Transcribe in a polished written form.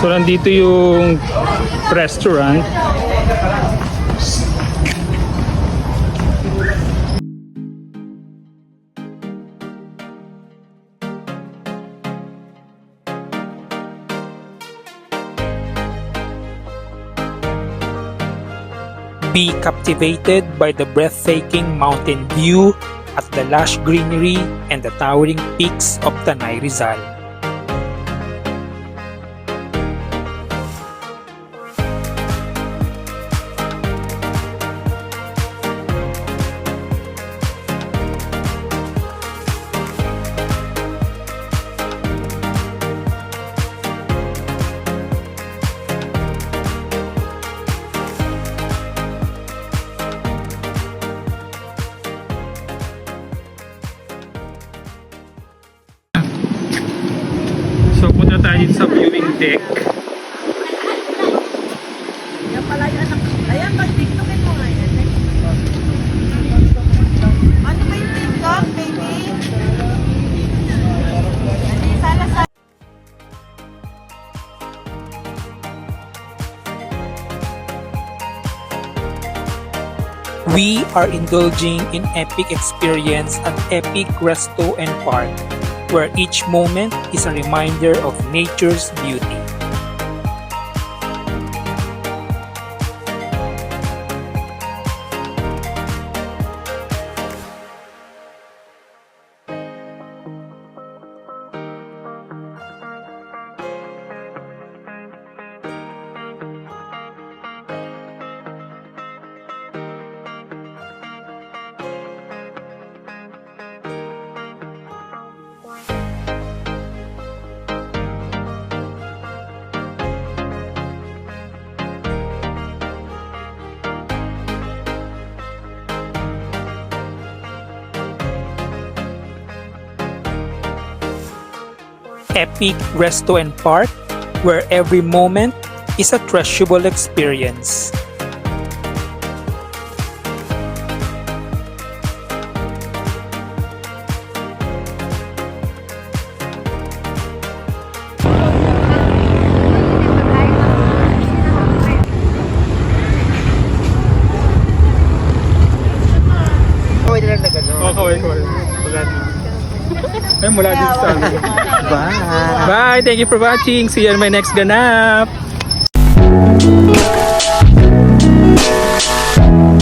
So nandito yung restaurant. Be captivated by the breathtaking mountain view at the lush greenery and the towering peaks of Tanay Rizal. So punta tayo dito sa viewing deck. Yan pala yung anak. Ayan, pag-tiktokin mo nga yan. Ano ba yung TikTok, baby? Sana sa... We are indulging in epic experience at Epic Resto and Park, where each moment is a reminder of nature's beauty. Epic Resto and Park, where every moment is a treasurable experience. Okay. Ay, mula dito sa amin. Bye! Bye! Thank you for watching. See you on my next ganap.